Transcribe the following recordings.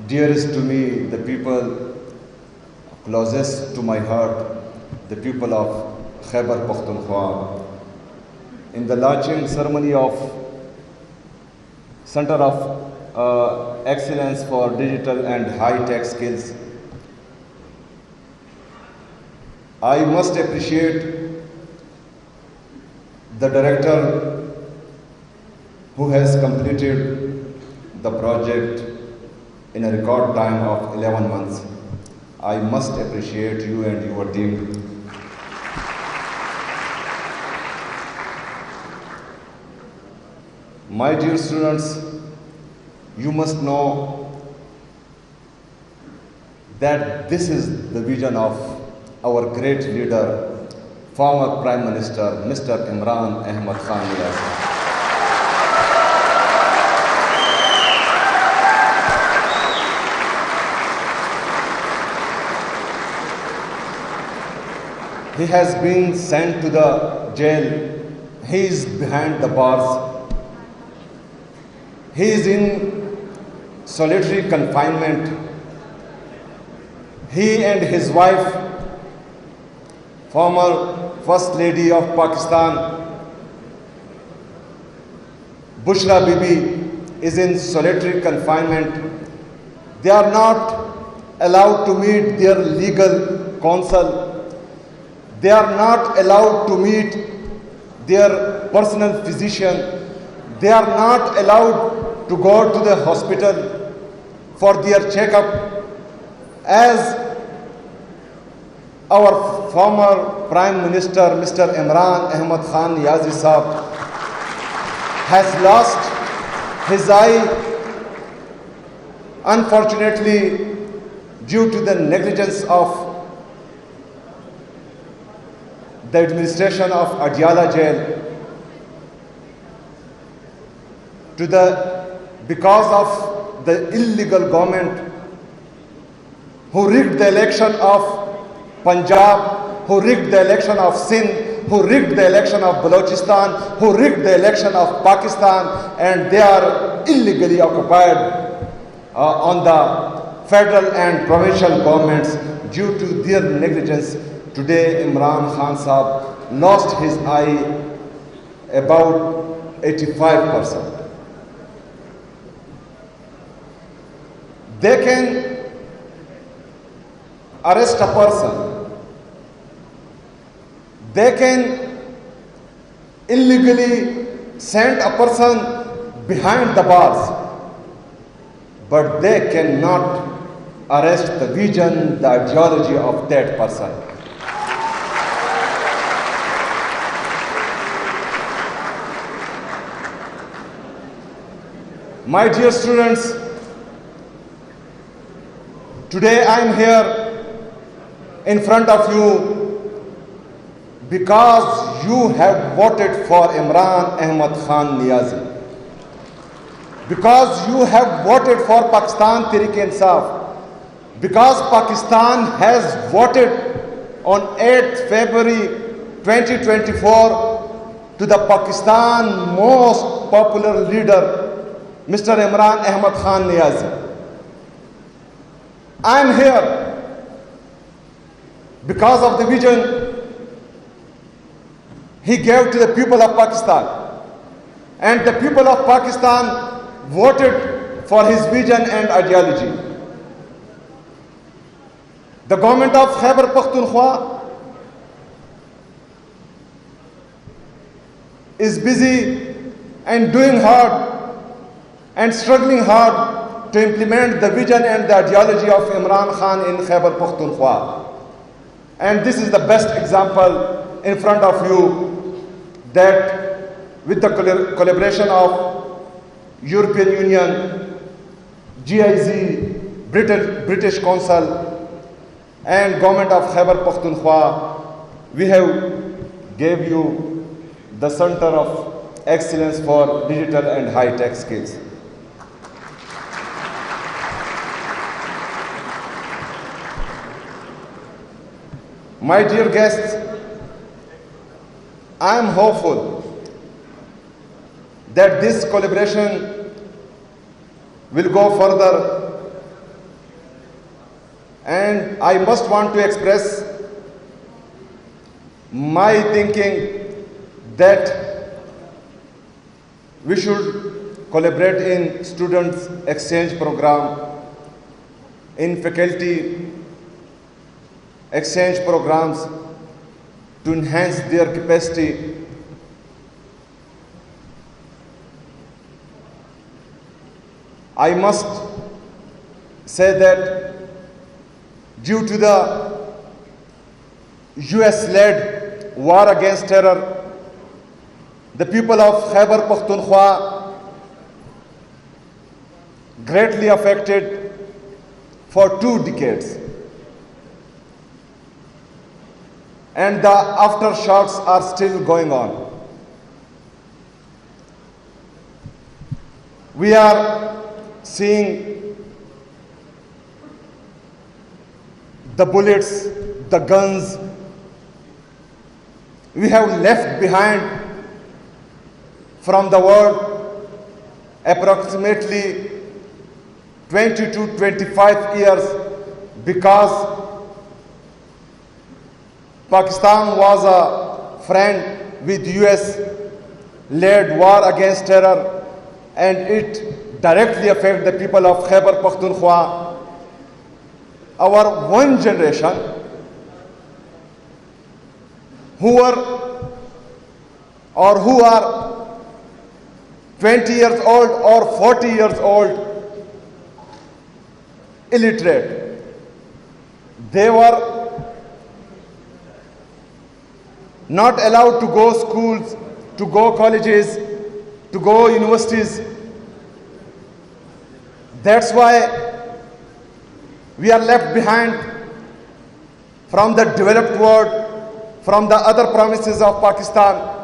dearest to me, the people closest to my heart, the people of Khyber Pakhtunkhwa, in the launching ceremony of Center of Excellence for Digital and High-Tech Skills, I must appreciate the director who has completed the project in a record time of 11 months. I must appreciate you and your team. My dear students, you must know that this is the vision of our great leader, former Prime Minister, Mr. Imran Ahmad Khan Niazi. He has been sent to the jail. He is behind the bars. He is in solitary confinement. He and his wife, former First Lady of Pakistan, Bushra Bibi, is in solitary confinement. They are not allowed to meet their legal counsel. They are not allowed to meet their personal physician. They are not allowed to go to the hospital for their checkup. As our former Prime Minister, Mr. Imran Ahmad Khan Niazi Saab, has lost his eye, unfortunately, due to the negligence of the administration of Adiala jail, because of the illegal government who rigged the election of Punjab, who rigged the election of Sindh, who rigged the election of Balochistan, who rigged the election of Pakistan, and they are illegally occupied on the federal and provincial governments. Due to their negligence, today Imran Khan Saab lost his eye about 85%. They can arrest a person. They can illegally send a person behind the bars, but they cannot arrest the vision, the ideology of that person. My dear students, today I am here in front of you because you have voted for Imran Ahmad Khan Niazi. Because you have voted for Pakistan Tehreek-e-Insaf. Because Pakistan has voted on 8th February 2024 to the Pakistan most popular leader, Mr. Imran Ahmad Khan Niazi. I am here because of the vision he gave to the people of Pakistan. And the people of Pakistan voted for his vision and ideology. The government of Khyber Pakhtunkhwa is busy and doing hard and struggling hard to implement the vision and the ideology of Imran Khan in Khyber Pakhtunkhwa. And this is the best example in front of you that with the collaboration of European Union, GIZ, British Council, and government of Khyber Pakhtunkhwa, we have gave you the Center of Excellence for Digital and High-Tech Skills. My dear guests, I am hopeful that this collaboration will go further And I must want to express my thinking that we should collaborate in students exchange program, in faculty exchange programs to enhance their capacity. I must say that due to the US-led war against terror, the people of Khyber Pakhtunkhwa greatly affected for 2 decades. And the aftershocks are still going on. We are seeing the bullets, the guns we have left behind from the world, approximately 20 to 25 years, because Pakistan was a friend with US-led war against terror, and it directly affected the people of Khyber Pakhtunkhwa. Our one generation who are 20 years old or 40 years old, illiterate. They were not allowed to go schools, to go colleges, to go universities. That's why we are left behind from the developed world, from the other provinces of Pakistan.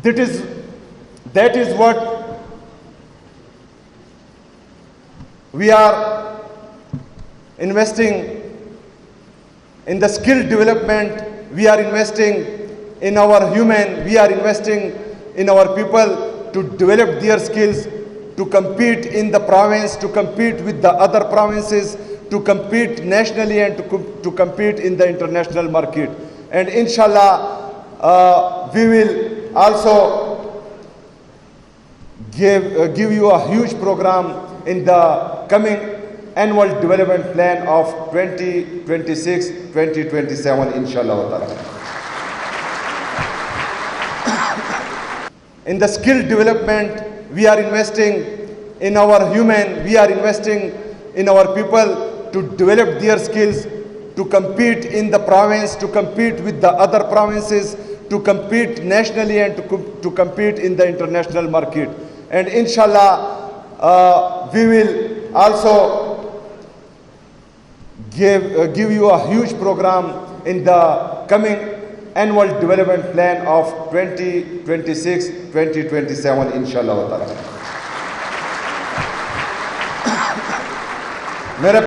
That is what we are investing in, the skill development. We are investing in our human, we are investing in our people to develop their skills, to compete in the province, to compete with the other provinces, to compete nationally and to compete in the international market. And inshallah, we will also give you a huge program in the coming annual development plan of 2026-2027, inshallah. In the skill development, we are investing in our human, we are investing in our people to develop their skills, to compete in the province, to compete with the other provinces, to compete nationally and to compete in the international market. And inshallah, we will also give you a huge program in the coming annual development plan of 2026-2027, inshallah.